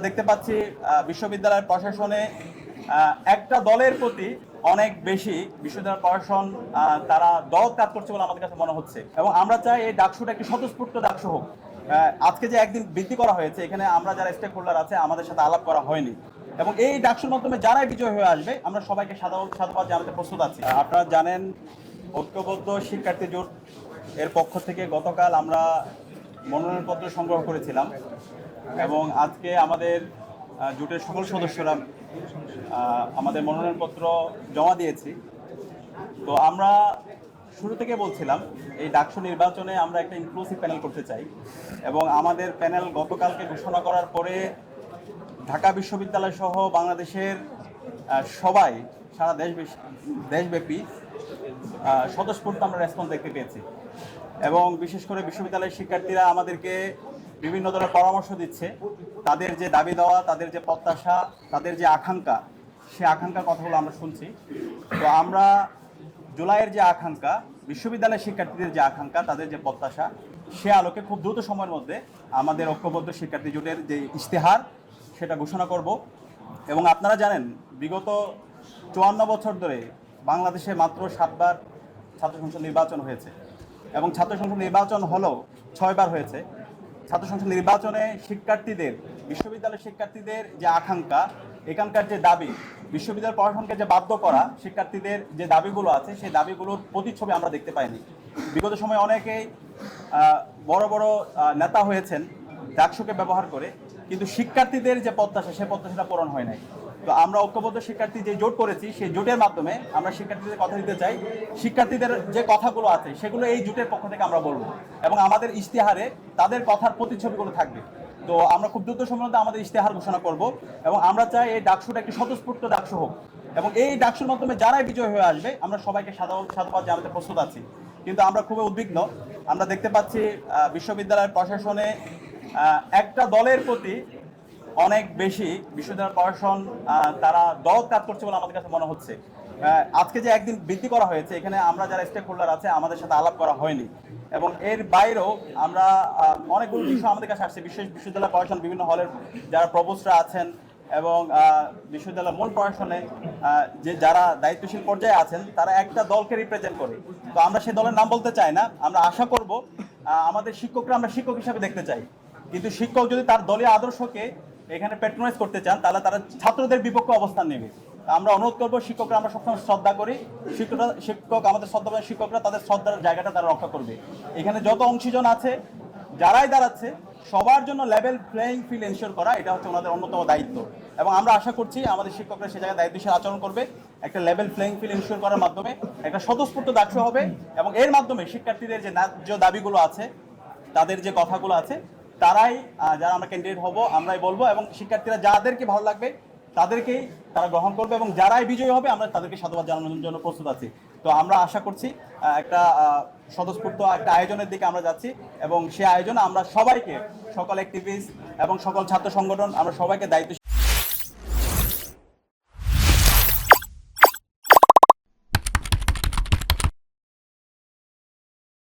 দেখতে পাচ্ছি বিশ্ববিদ্যালয়ের প্রশাসনে একটা দলের প্রতি অনেক বেশি বিশ্ববিদ্যালয় প্রশাসন তারা দল কাজ করছে বলে আমাদের কাছে মনে হচ্ছে এবং আমরা চাই এই ডাকসুটা একটি স্বতঃস্ফূর্ত ডাকসু হোক। আজকে যে একদিন বৃদ্ধি করা হয়েছে, এখানে আমরা যারা স্টেক হোল্ডার আছে আমাদের সাথে আলাপ করা হয়নি এবং এই ডাকসুর মাধ্যমে যারাই বিজয় হয়ে আসবে আমরা সবাইকে সাধুবাদ জানাতে প্রস্তুত আছি। আপনারা জানেন, ঐক্যবদ্ধ শিক্ষার্থী জোট এর পক্ষ থেকে গতকাল আমরা মনোনয়নপত্র সংগ্রহ করেছিলাম এবং আজকে আমাদের জোটের সকল সদস্যরা আমাদের মনোনয়নপত্র জমা দিয়েছি। তো আমরা শুরু থেকে বলছিলাম এই ডাকসু নির্বাচনে আমরা একটা ইনক্লুসিভ প্যানেল করতে চাই এবং আমাদের প্যানেল গতকালকে ঘোষণা করার পরে ঢাকা বিশ্ববিদ্যালয় সহ বাংলাদেশের সবাই সারা দেশব্যাপী স্বতঃস্ফূর্ত আমরা রেসপন্স দেখতে পেয়েছি এবং বিশেষ করে বিশ্ববিদ্যালয়ের শিক্ষার্থীরা আমাদেরকে বিভিন্ন ধরনের পরামর্শ দিচ্ছে। তাদের যে দাবি দেওয়া, তাদের যে প্রত্যাশা, তাদের যে আকাঙ্ক্ষা, সে আকাঙ্ক্ষার কথাগুলো আমরা শুনছি। তো আমরা জুলাইয়ের যে আকাঙ্ক্ষা, বিশ্ববিদ্যালয়ের শিক্ষার্থীদের যে আকাঙ্ক্ষা, তাদের যে প্রত্যাশা, সে আলোকে খুব দ্রুত সময়ের মধ্যে আমাদের ঐক্যবদ্ধ শিক্ষার্থী জোটের যে ইশতেহার সেটা ঘোষণা করব। এবং আপনারা জানেন, বিগত 54 বছর ধরে বাংলাদেশে মাত্র 7 বার ছাত্র সংসদ নির্বাচন হয়েছে এবং ছাত্র সংসদ নির্বাচন হলেও 6 বার হয়েছে। ছাত্র সংসদ নির্বাচনে শিক্ষার্থীদের, বিশ্ববিদ্যালয়ের শিক্ষার্থীদের যে আকাঙ্ক্ষা, এখানকার যে দাবি, বিশ্ববিদ্যালয় প্রশাসনকে যে বাধ্য করা শিক্ষার্থীদের যে দাবিগুলো আছে, সেই দাবিগুলোর প্রতিচ্ছবি আমরা দেখতে পাইনি। বিগত সময়ে অনেকেই বড় বড় নেতা হয়েছেন ডাকসুকে ব্যবহার করে, কিন্তু শিক্ষার্থীদের যে প্রত্যাশা, সে প্রত্যাশাটা পূরণ হয় নাই। তো আমরা ঐক্যবদ্ধ শিক্ষার্থী যে জোট করেছি, সেই জোটের মাধ্যমে আমরা শিক্ষার্থীদের কথা দিতে চাই। শিক্ষার্থীদের যে কথাগুলো আছে সেগুলো এই জোটের পক্ষ থেকে আমরা বলবো এবং আমাদের ইশতেহারে তাদের কথার প্রতিচ্ছবিগুলো থাকবে। তো আমরা খুব দ্রুত সময়ের মধ্যে আমাদের ইশতেহার ঘোষণা করব এবং আমরা চাই এই ডাকসুটা একটি স্বতঃস্ফূর্ত ডাকসু হোক এবং এই ডাকসুর মাধ্যমে যারাই বিজয় হয়ে আসবে আমরা সবাইকে সাধুবাদ জানাতে প্রস্তুত আছি। কিন্তু আমরা খুবই উদ্বিগ্ন। আমরা দেখতে পাচ্ছি বিশ্ববিদ্যালয়ের প্রশাসনে একটা দলের প্রতি অনেক বেশি বিশ্ববিদ্যালয় প্রশাসন তারা দল কাজ করছে বলে আমাদের কাছে মনে হচ্ছে। আজকে যে একদিন বৃদ্ধি করা হয়েছে, এখানে আমরা যারা স্টেক হোল্ডার আছে আমাদের সাথে আলাপ করা হয়নি এবং এর বাইরেও আমরা অনেকগুলো বিষয় আমাদের কাছে আসছে। বিশ্ববিদ্যালয় প্রশাসন, বিভিন্ন হলের যারা প্রভোস্টরা আছেন এবং বিশ্ববিদ্যালয়ের মূল প্রশাসনে যে যারা দায়িত্বশীল পর্যায়ে আছেন, তারা একটা দলকে রিপ্রেজেন্ট করে। তো আমরা সেই দলের নাম বলতে চাই না। আমরা আশা করব আমাদের শিক্ষকরা আমরা শিক্ষক হিসাবে দেখতে চাই, কিন্তু শিক্ষক যদি তার দলীয় আদর্শকে এখানে প্যাট্রোনাইজ করতে চান তাহলে তারা ছাত্রদের বিপক্ষে অবস্থান নেবে। আমরা অনুরোধ করবো, শিক্ষকরা আমরা সবসময় শ্রদ্ধা করি, শিক্ষক আমাদের শ্রদ্ধা, শিক্ষকরা তাদের শ্রদ্ধার জায়গাটা তারা রক্ষা করবে। এখানে যত অংশীজন আছে, যারাই দাঁড়াচ্ছে, সবার জন্য লেভেল প্লেয়িং ফিল্ড এনশিওর করা, এটা হচ্ছে ওনাদের অন্যতম দায়িত্ব এবং আমরা আশা করছি আমাদের শিক্ষকরা সে জায়গায় দায়িত্বশীল আচরণ করবে। একটা লেভেল প্লেয়িং ফিল্ড এনশিওর করার মাধ্যমে একটা স্বতঃস্ফূর্ত ডাকসু হবে এবং এর মাধ্যমে শিক্ষার্থীদের যে ন্যায্য দাবিগুলো আছে, তাদের যে কথাগুলো আছে, তারাই যারা আমরা ক্যান্ডিডেট হব আমরাই বলবো এবং শিক্ষার্থীরা যাদেরকে ভালো লাগবে তাদেরকেই তারা গ্রহণ করবে এবং যারাই বিজয়ী হবে আমরা তাদেরকে সাধুবাদ জানানোর জন্য প্রস্তুত আছি। তো আমরা আশা করছি একটা স্বতঃস্ফূর্ত একটা আয়োজনের দিকে আমরা যাচ্ছি এবং সেই আয়োজনে আমরা সবাইকে, সকল অ্যাক্টিভিস্ট এবং সকল ছাত্র সংগঠন, আমরা সবাইকে দায়িত্ব